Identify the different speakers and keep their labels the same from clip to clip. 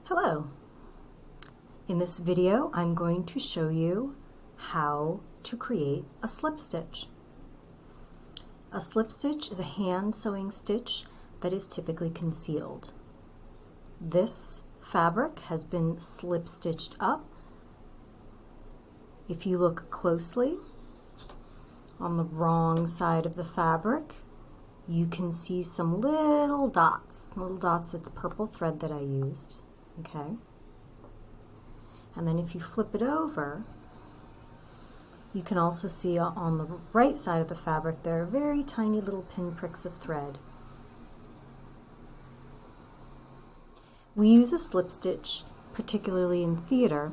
Speaker 1: Hello. In this video, I'm going to show you how to create a slip stitch. A slip stitch is a hand sewing stitch that is typically concealed. This fabric has been slip stitched up. If you look closely on the wrong side of the fabric, you can see some little dots. It's purple thread that I used. Okay. And then if you flip it over, you can also see on the right side of the fabric there are very tiny little pinpricks of thread. We use a slip stitch, particularly in theater,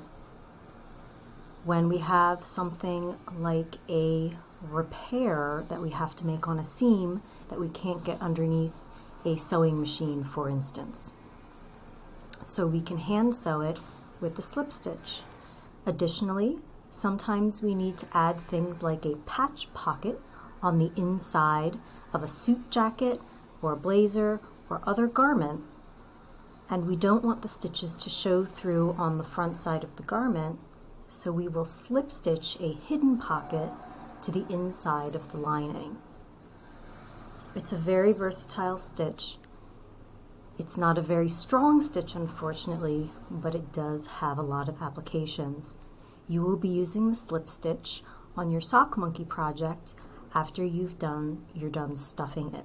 Speaker 1: when we have something like a repair that we have to make on a seam that we can't get underneath a sewing machine, for instance. So we can hand sew it with the slip stitch. Additionally, sometimes we need to add things like a patch pocket on the inside of a suit jacket or a blazer or other garment, and we don't want the stitches to show through on the front side of the garment, so we will slip stitch a hidden pocket to the inside of the lining. It's a very versatile stitch. It's not a very strong stitch, unfortunately, but it does have a lot of applications. You will be using the slip stitch on your sock monkey project after you're done stuffing it.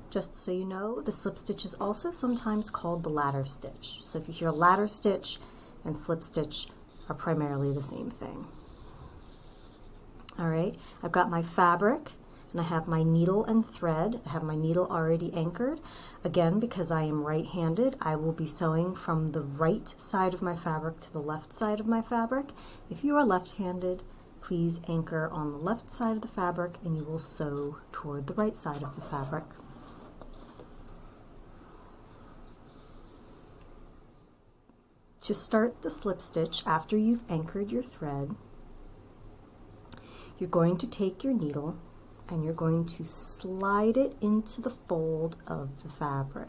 Speaker 1: Just so you know, the slip stitch is also sometimes called the ladder stitch. So if you hear ladder stitch and slip stitch are primarily the same thing. All right, I've got my fabric and I have my needle and thread. I have my needle already anchored. Again, because I am right-handed, I will be sewing from the right side of my fabric to the left side of my fabric. If you are left-handed, please anchor on the left side of the fabric and you will sew toward the right side of the fabric. To start the slip stitch after you've anchored your thread, you're going to take your needle and you're going to slide it into the fold of the fabric.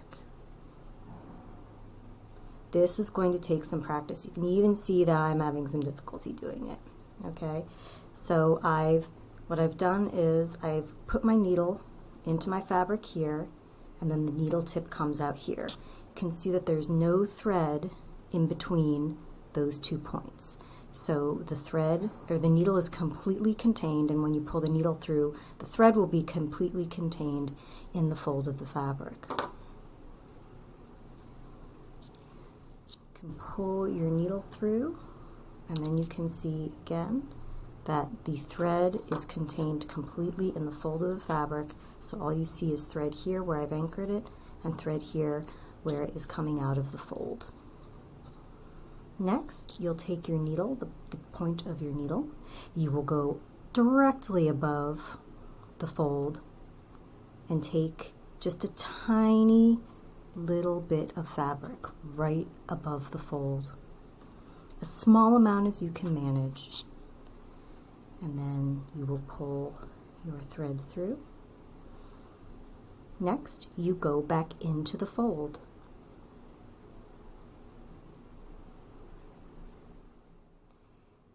Speaker 1: This is going to take some practice. You can even see that I'm having some difficulty doing it. Okay, so what I've done is I've put my needle into my fabric here, and then the needle tip comes out here. You can see that there's no thread in between those 2 points. So the thread, or the needle, is completely contained, and when you pull the needle through, the thread will be completely contained in the fold of the fabric. You can pull your needle through, and then you can see again that the thread is contained completely in the fold of the fabric. So all you see is thread here where I've anchored it, and thread here where it is coming out of the fold. Next, you'll take your needle, the point of your needle, you will go directly above the fold and take just a tiny little bit of fabric right above the fold. A small amount as you can manage. And then you will pull your thread through. Next, you go back into the fold.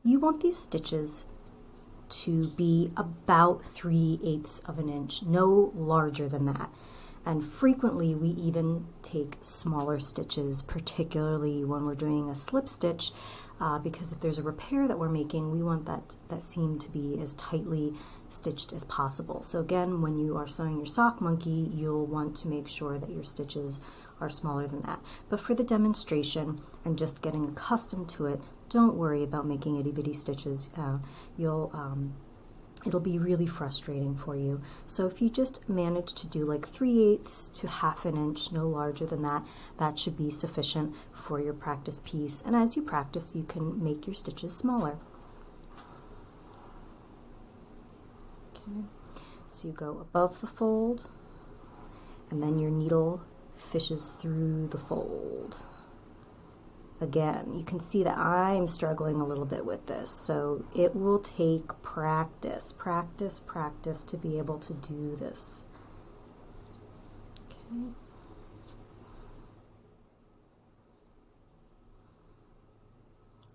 Speaker 1: You want these stitches to be about 3/8 of an inch, no larger than that. And frequently we even take smaller stitches, particularly when we're doing a slip stitch, because if there's a repair that we're making, we want that seam to be as tightly stitched as possible. So again, when you are sewing your sock monkey, you'll want to make sure that your stitches are smaller than that. But for the demonstration and just getting accustomed to it, don't worry about making itty-bitty stitches. It'll be really frustrating for you. So if you just manage to do like 3/8 to 1/2 inch, no larger than that, that should be sufficient for your practice piece. And as you practice, you can make your stitches smaller. Okay. So you go above the fold, and then your needle fishes through the fold. Again, you can see that I'm struggling a little bit with this, so it will take practice to be able to do this. Okay. Okay.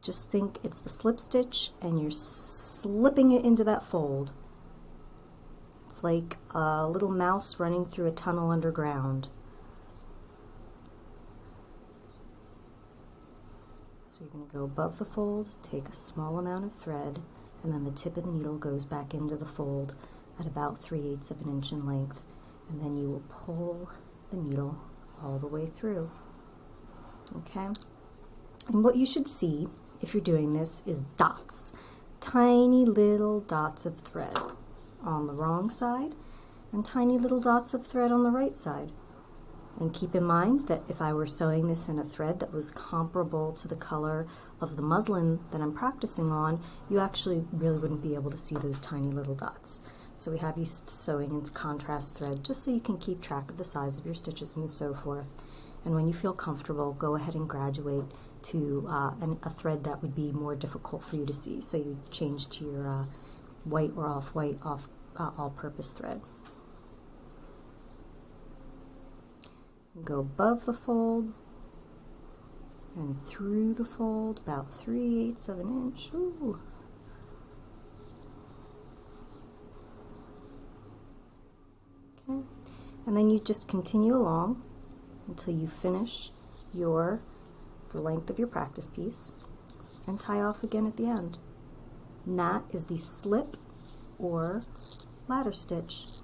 Speaker 1: Just think it's the slip stitch and you're slipping it into that fold. It's like a little mouse running through a tunnel underground. So you're going to go above the fold, take a small amount of thread, and then the tip of the needle goes back into the fold at about 3/8 of an inch in length, and then you will pull the needle all the way through. Okay? And what you should see if you're doing this is dots, tiny little dots of thread on the wrong side and tiny little dots of thread on the right side. And keep in mind that if I were sewing this in a thread that was comparable to the color of the muslin that I'm practicing on, you actually really wouldn't be able to see those tiny little dots. So we have you sewing into contrast thread just so you can keep track of the size of your stitches and so forth. And when you feel comfortable, go ahead and graduate to a thread that would be more difficult for you to see. So you change to your white or off-white all-purpose thread. Go above the fold and through the fold about 3/8 of an inch. Ooh. Okay, and then you just continue along until you finish the length of your practice piece and tie off again at the end. And that is the slip or ladder stitch.